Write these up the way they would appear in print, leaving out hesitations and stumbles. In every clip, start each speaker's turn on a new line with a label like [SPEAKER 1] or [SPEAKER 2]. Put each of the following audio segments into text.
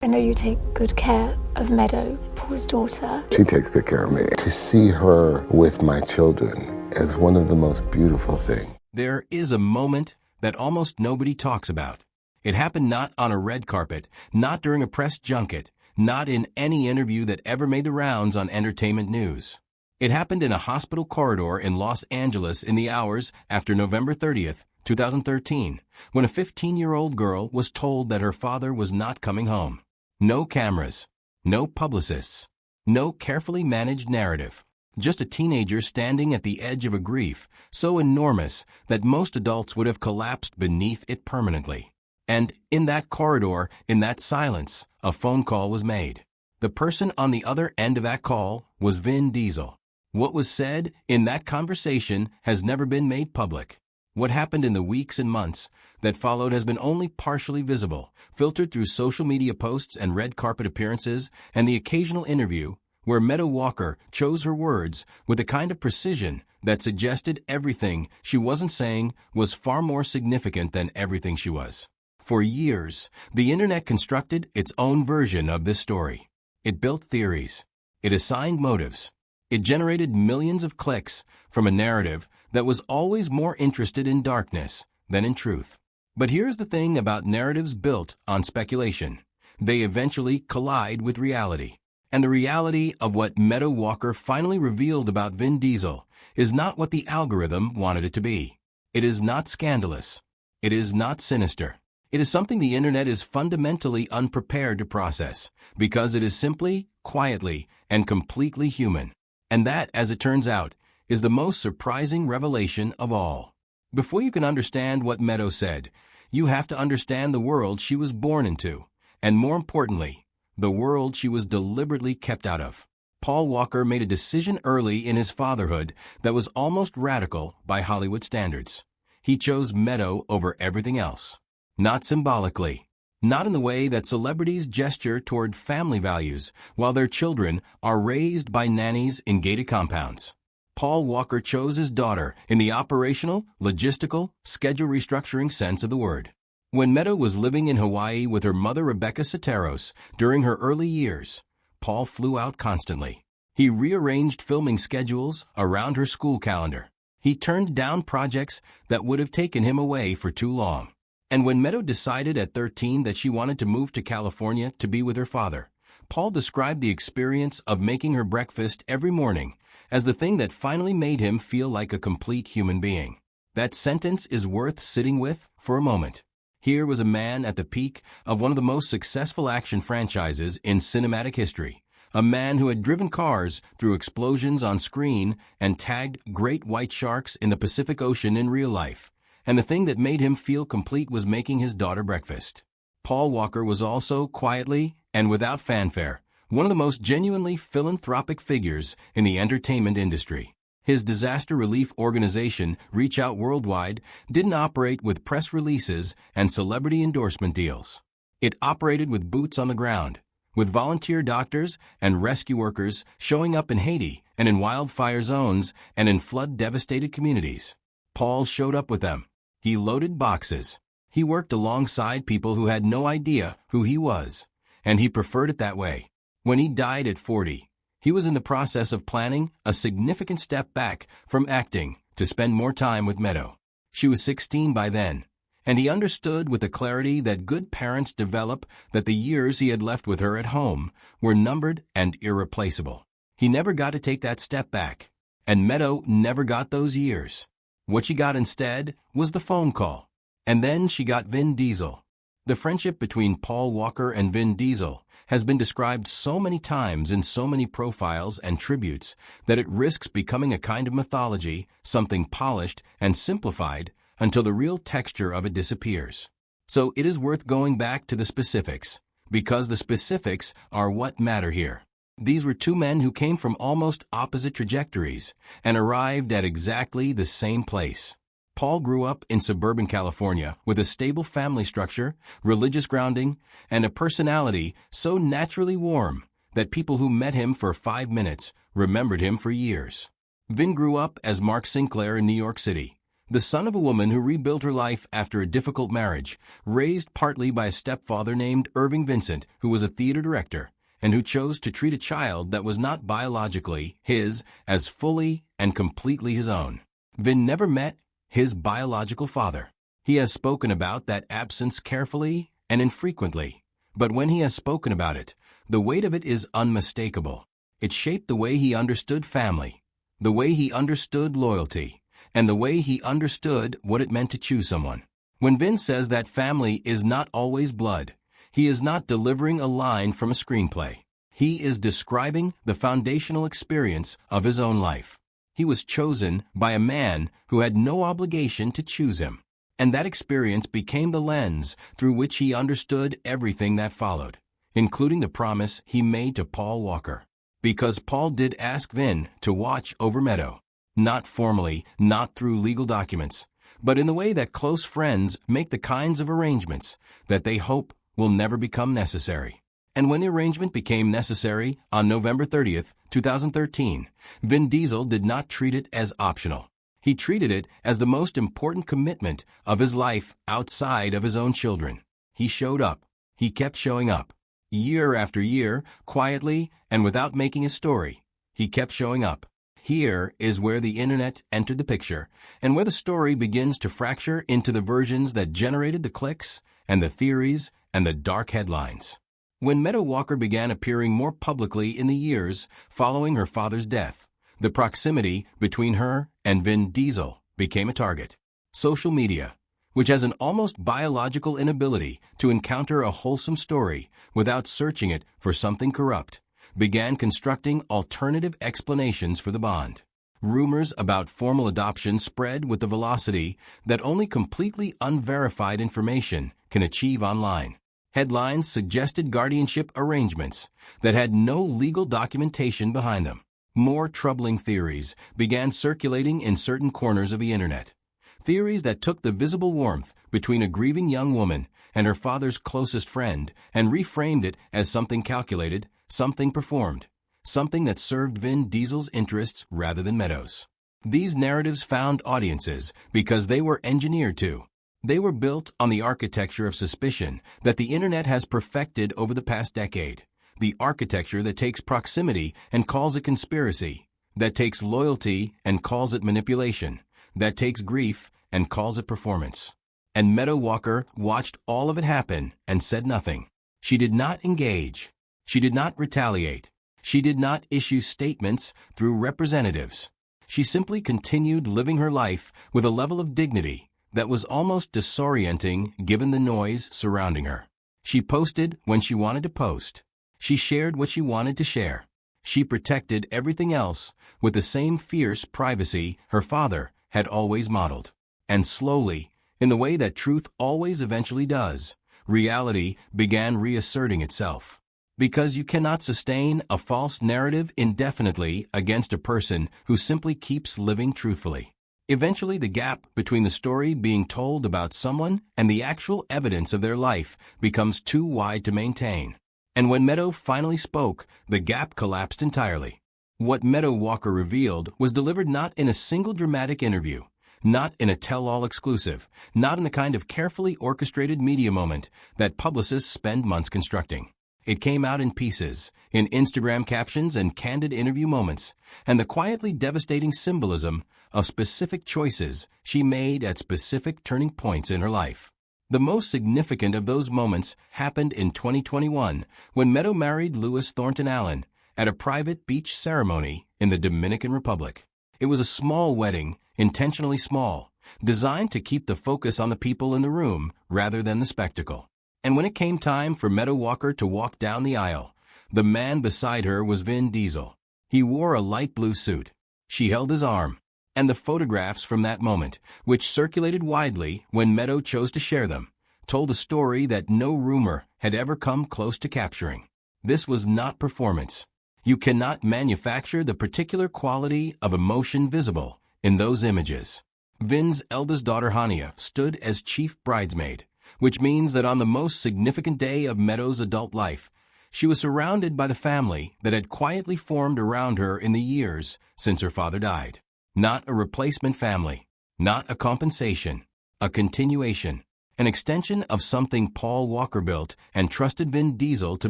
[SPEAKER 1] I know you take good care of Meadow, Paul's daughter.
[SPEAKER 2] She takes good care of me. To see her with my children is one of the most beautiful things.
[SPEAKER 3] There is a moment that almost nobody talks about. It happened not on a red carpet, not during a press junket, not in any interview that ever made the rounds on entertainment news. It happened in a hospital corridor in Los Angeles in the hours after November 30th, 2013, when a 15-year-old girl was told that her father was not coming home. No cameras, no publicists, no carefully managed narrative. Just a teenager standing at the edge of a grief so enormous that most adults would have collapsed beneath it permanently. And in that corridor, in that silence, a phone call was made. The person on the other end of that call was Vin Diesel. What was said in that conversation has never been made public. What happened in the weeks and months that followed has been only partially visible, filtered through social media posts and red carpet appearances and the occasional interview where Meadow Walker chose her words with a kind of precision that suggested everything she wasn't saying was far more significant than everything she was. For years, the internet constructed its own version of this story. It built theories. It assigned motives. It generated millions of clicks from a narrative that was always more interested in darkness than in truth. But here's the thing about narratives built on speculation. They eventually collide with reality. And the reality of what Meadow Walker finally revealed about Vin Diesel is not what the algorithm wanted it to be. It is not scandalous. It is not sinister. It is something the internet is fundamentally unprepared to process because it is simply, quietly, and completely human. And that, as it turns out, is the most surprising revelation of all. Before you can understand what Meadow said, you have to understand the world she was born into, and more importantly, the world she was deliberately kept out of. Paul Walker made a decision early in his fatherhood that was almost radical by Hollywood standards. He chose Meadow over everything else. Not symbolically. Not in the way that celebrities gesture toward family values while their children are raised by nannies in gated compounds. Paul Walker chose his daughter in the operational, logistical, schedule restructuring sense of the word. When Meadow was living in Hawaii with her mother Rebecca Soteros during her early years, Paul flew out constantly. He rearranged filming schedules around her school calendar. He turned down projects that would have taken him away for too long. And when Meadow decided at 13 that she wanted to move to California to be with her father, Paul described the experience of making her breakfast every morning as the thing that finally made him feel like a complete human being. That sentence is worth sitting with for a moment. Here was a man at the peak of one of the most successful action franchises in cinematic history, a man who had driven cars through explosions on screen and tagged great white sharks in the Pacific Ocean in real life. And the thing that made him feel complete was making his daughter breakfast. Paul Walker was also, quietly and without fanfare, one of the most genuinely philanthropic figures in the entertainment industry. His disaster relief organization, Reach Out Worldwide, didn't operate with press releases and celebrity endorsement deals. It operated with boots on the ground, with volunteer doctors and rescue workers showing up in Haiti and in wildfire zones and in flood-devastated communities. Paul showed up with them. He loaded boxes. He worked alongside people who had no idea who he was, and he preferred it that way. When he died at 40, he was in the process of planning a significant step back from acting to spend more time with Meadow. She was 16 by then, and he understood with the clarity that good parents develop that the years he had left with her at home were numbered and irreplaceable. He never got to take that step back, and Meadow never got those years. What she got instead was the phone call. And then she got Vin Diesel. The friendship between Paul Walker and Vin Diesel has been described so many times in so many profiles and tributes that it risks becoming a kind of mythology, something polished and simplified until the real texture of it disappears. So it is worth going back to the specifics, because the specifics are what matter here. These were two men who came from almost opposite trajectories and arrived at exactly the same place. Paul grew up in suburban California with a stable family structure, religious grounding, and a personality so naturally warm that people who met him for 5 minutes remembered him for years. Vin grew up as Mark Sinclair in New York City, The son of a woman who rebuilt her life after a difficult marriage, raised partly by a stepfather named Irving Vincent, who was a theater director, and who chose to treat a child that was not biologically his as fully and completely his own. Vin never met his biological father. He has spoken about that absence carefully and infrequently, but when he has spoken about it, the weight of it is unmistakable. It shaped the way he understood family, the way he understood loyalty, and the way he understood what it meant to choose someone. When Vin says that family is not always blood, he is not delivering a line from a screenplay. He is describing the foundational experience of his own life. He was chosen by a man who had no obligation to choose him, and that experience became the lens through which he understood everything that followed, including the promise he made to Paul Walker. Because Paul did ask Vin to watch over Meadow. Not formally, not through legal documents, but in the way that close friends make the kinds of arrangements that they hope will never become necessary. And when the arrangement became necessary on November 30th, 2013, Vin Diesel did not treat it as optional. He treated it as the most important commitment of his life outside of his own children. He showed up. He kept showing up. Year after year, quietly and without making a story, he kept showing up. Here is where the internet entered the picture, and where the story begins to fracture into the versions that generated the clicks, and the theories, and the dark headlines. When Meadow Walker began appearing more publicly in the years following her father's death, the proximity between her and Vin Diesel became a target. Social media, which has an almost biological inability to encounter a wholesome story without searching it for something corrupt, began constructing alternative explanations for the bond. Rumors about formal adoption spread with the velocity that only completely unverified information can achieve online. Headlines suggested guardianship arrangements that had no legal documentation behind them. More troubling theories began circulating in certain corners of the internet. Theories that took the visible warmth between a grieving young woman and her father's closest friend and reframed it as something calculated, something performed, something that served Vin Diesel's interests rather than Meadow's. These narratives found audiences because they were engineered to. They were built on the architecture of suspicion that the internet has perfected over the past decade. The architecture that takes proximity and calls it conspiracy, that takes loyalty and calls it manipulation, that takes grief and calls it performance. And Meadow Walker watched all of it happen and said nothing. She did not engage. She did not retaliate. She did not issue statements through representatives. She simply continued living her life with a level of dignity that was almost disorienting given the noise surrounding her. She posted when she wanted to post. She shared what she wanted to share. She protected everything else with the same fierce privacy her father had always modeled. And slowly, in the way that truth always eventually does, reality began reasserting itself. Because you cannot sustain a false narrative indefinitely against a person who simply keeps living truthfully. Eventually, the gap between the story being told about someone and the actual evidence of their life becomes too wide to maintain. And when Meadow finally spoke, the gap collapsed entirely. What Meadow Walker revealed was delivered not in a single dramatic interview, not in a tell-all exclusive, not in the kind of carefully orchestrated media moment that publicists spend months constructing. It came out in pieces, in Instagram captions and candid interview moments, and the quietly devastating symbolism of specific choices she made at specific turning points in her life. The most significant of those moments happened in 2021 when Meadow married Louis Thornton Allen at a private beach ceremony in the Dominican Republic. It was a small wedding, intentionally small, designed to keep the focus on the people in the room rather than the spectacle. And when it came time for Meadow Walker to walk down the aisle, the man beside her was Vin Diesel. He wore a light blue suit. She held his arm. And the photographs from that moment, which circulated widely when Meadow chose to share them, told a story that no rumor had ever come close to capturing. This was not performance. You cannot manufacture the particular quality of emotion visible in those images. Vin's eldest daughter Hania stood as chief bridesmaid, which means that on the most significant day of Meadow's adult life, she was surrounded by the family that had quietly formed around her in the years since her father died. Not a replacement family, Not a compensation, a continuation, an extension of something Paul Walker built and trusted Vin Diesel to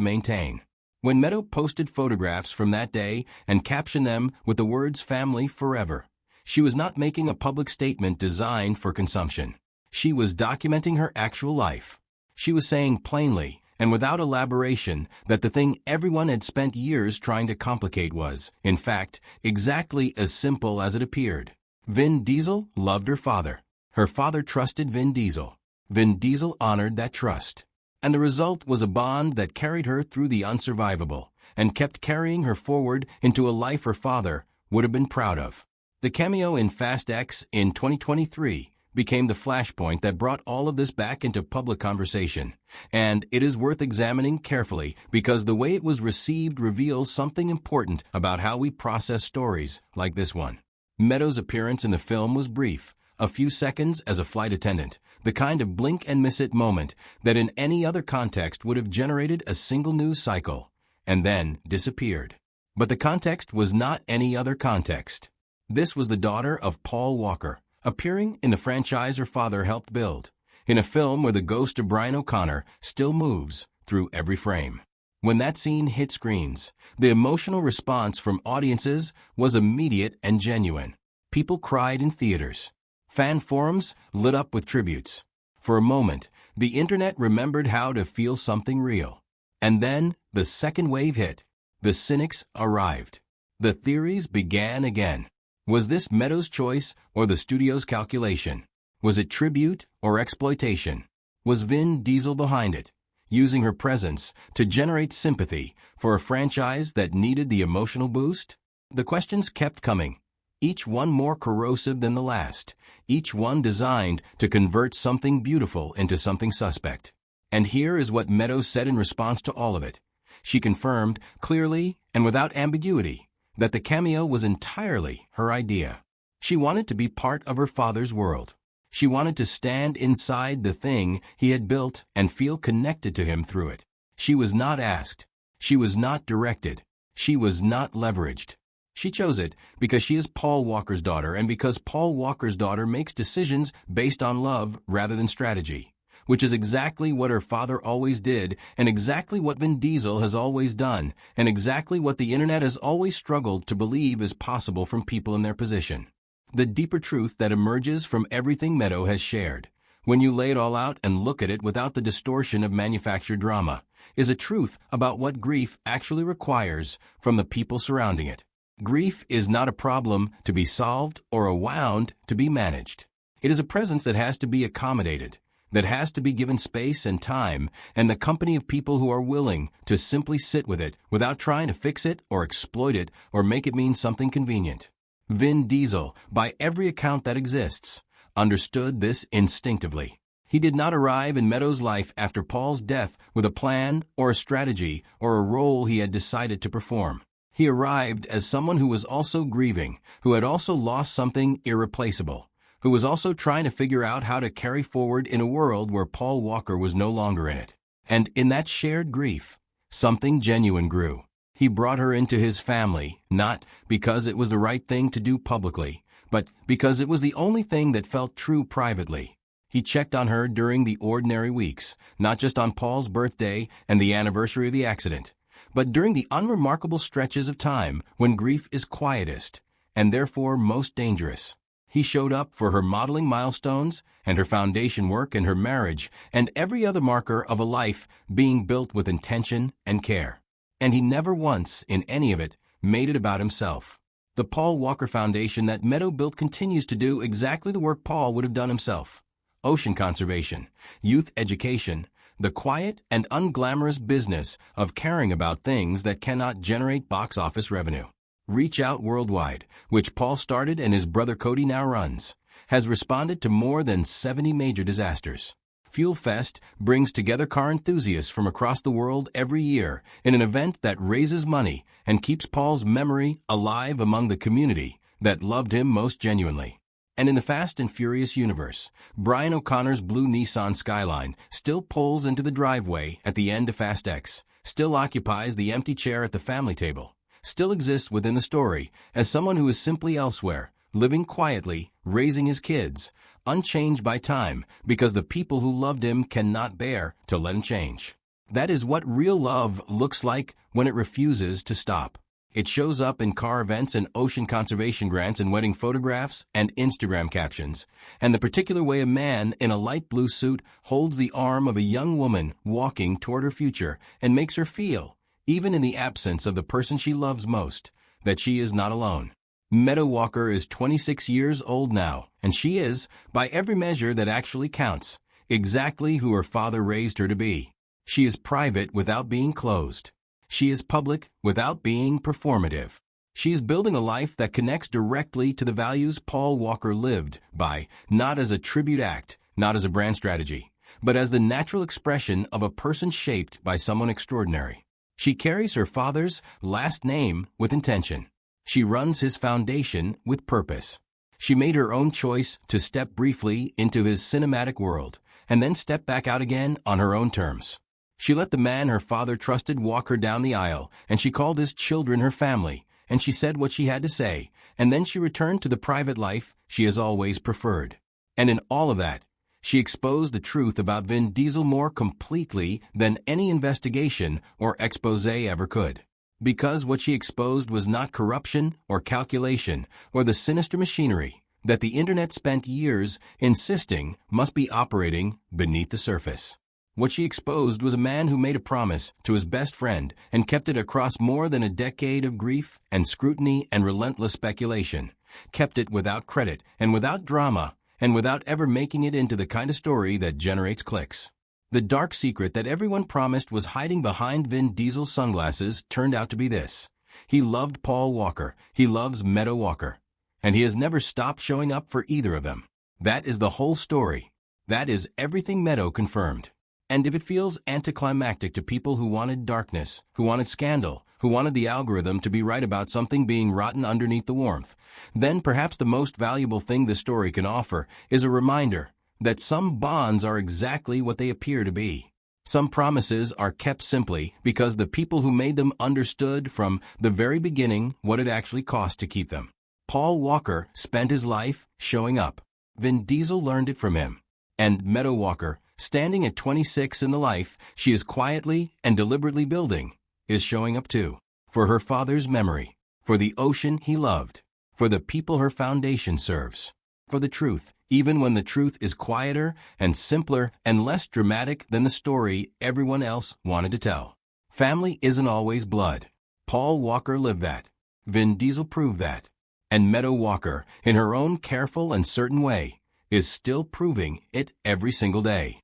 [SPEAKER 3] maintain. When Meadow posted photographs from that day and captioned them with the words "Family Forever," she was not making a public statement designed for consumption. She was documenting her actual life. She was saying plainly, and without elaboration, that the thing everyone had spent years trying to complicate was, in fact, exactly as simple as it appeared. Vin Diesel loved her father. Her father trusted Vin Diesel. Vin Diesel honored that trust. And the result was a bond that carried her through the unsurvivable and kept carrying her forward into a life her father would have been proud of. The cameo in Fast X in 2023 became the flashpoint that brought all of this back into public conversation, and it is worth examining carefully because the way it was received reveals something important about how we process stories like this one. Meadow's appearance in the film was brief, a few seconds as a flight attendant, the kind of blink-and-miss-it moment that in any other context would have generated a single news cycle, and then disappeared. But the context was not any other context. This was the daughter of Paul Walker, appearing in the franchise her father helped build, in a film where the ghost of Brian O'Connor still moves through every frame. When that scene hit screens, the emotional response from audiences was immediate and genuine. People cried in theaters. Fan forums lit up with tributes. For a moment, the internet remembered how to feel something real. And then, the second wave hit. The cynics arrived. The theories began again. Was this Meadow's choice or the studio's calculation? Was it tribute or exploitation? Was Vin Diesel behind it, using her presence to generate sympathy for a franchise that needed the emotional boost? The questions kept coming, each one more corrosive than the last, each one designed to convert something beautiful into something suspect. And here is what Meadow said in response to all of it. She confirmed, clearly and without ambiguity, that the cameo was entirely her idea. She wanted to be part of her father's world. She wanted to stand inside the thing he had built and feel connected to him through it. She was not asked. She was not directed. She was not leveraged. She chose it because she is Paul Walker's daughter and because Paul Walker's daughter makes decisions based on love rather than strategy, which is exactly what her father always did and exactly what Vin Diesel has always done and exactly what the internet has always struggled to believe is possible from people in their position. The deeper truth that emerges from everything Meadow has shared, when you lay it all out and look at it without the distortion of manufactured drama, is a truth about what grief actually requires from the people surrounding it. Grief is not a problem to be solved or a wound to be managed. It is a presence that has to be accommodated, that has to be given space and time and the company of people who are willing to simply sit with it without trying to fix it or exploit it or make it mean something convenient. Vin Diesel, by every account that exists, understood this instinctively. He did not arrive in Meadow's life after Paul's death with a plan or a strategy or a role he had decided to perform. He arrived as someone who was also grieving, who had also lost something irreplaceable, who was also trying to figure out how to carry forward in a world where Paul Walker was no longer in it. And in that shared grief, something genuine grew. He brought her into his family, not because it was the right thing to do publicly, but because it was the only thing that felt true privately. He checked on her during the ordinary weeks, not just on Paul's birthday and the anniversary of the accident, but during the unremarkable stretches of time when grief is quietest and therefore most dangerous. He showed up for her modeling milestones and her foundation work and her marriage and every other marker of a life being built with intention and care. And he never once, in any of it, made it about himself. The Paul Walker Foundation that Meadow built continues to do exactly the work Paul would have done himself. Ocean conservation, youth education, the quiet and unglamorous business of caring about things that cannot generate box office revenue. Reach Out Worldwide, which Paul started and his brother Cody now runs, has responded to more than 70 major disasters. Fuel Fest brings together car enthusiasts from across the world every year in an event that raises money and keeps Paul's memory alive among the community that loved him most genuinely. And in the Fast and Furious universe, Brian O'Connor's blue Nissan Skyline still pulls into the driveway at the end of Fast X, still occupies the empty chair at the family table, still exists within the story as someone who is simply elsewhere, living quietly, raising his kids, unchanged by time, because the people who loved him cannot bear to let him change. That is what real love looks like when it refuses to stop. It shows up in car events and ocean conservation grants and wedding photographs and Instagram captions, and the particular way a man in a light blue suit holds the arm of a young woman walking toward her future and makes her feel, even in the absence of the person she loves most, that she is not alone. Meadow Walker is 26 years old now, and she is, by every measure that actually counts, exactly who her father raised her to be. She is private without being closed. She is public without being performative. She is building a life that connects directly to the values Paul Walker lived by, not as a tribute act, not as a brand strategy, but as the natural expression of a person shaped by someone extraordinary. She carries her father's last name with intention. She runs his foundation with purpose. She made her own choice to step briefly into his cinematic world and then step back out again on her own terms. She let the man her father trusted walk her down the aisle, and she called his children her family, and she said what she had to say, and then she returned to the private life she has always preferred. And in all of that, she exposed the truth about Vin Diesel more completely than any investigation or expose ever could. Because what she exposed was not corruption or calculation or the sinister machinery that the internet spent years insisting must be operating beneath the surface. What she exposed was a man who made a promise to his best friend and kept it across more than a decade of grief and scrutiny and relentless speculation, kept it without credit and without drama and without ever making it into the kind of story that generates clicks. The dark secret that everyone promised was hiding behind Vin Diesel's sunglasses turned out to be this. He loved Paul Walker, he loves Meadow Walker, and he has never stopped showing up for either of them. That is the whole story. That is everything Meadow confirmed. And if it feels anticlimactic to people who wanted darkness, who wanted scandal, who wanted the algorithm to be right about something being rotten underneath the warmth, then perhaps the most valuable thing the story can offer is a reminder that some bonds are exactly what they appear to be. Some promises are kept simply because the people who made them understood from the very beginning what it actually cost to keep them. Paul Walker spent his life showing up. Vin Diesel learned it from him. And Meadow Walker, standing at 26 in the life she is quietly and deliberately building, is showing up too. For her father's memory, for the ocean he loved, for the people her foundation serves, for the truth, even when the truth is quieter and simpler and less dramatic than the story everyone else wanted to tell. Family isn't always blood. Paul Walker lived that. Vin Diesel proved that. And Meadow Walker, in her own careful and certain way, is still proving it every single day.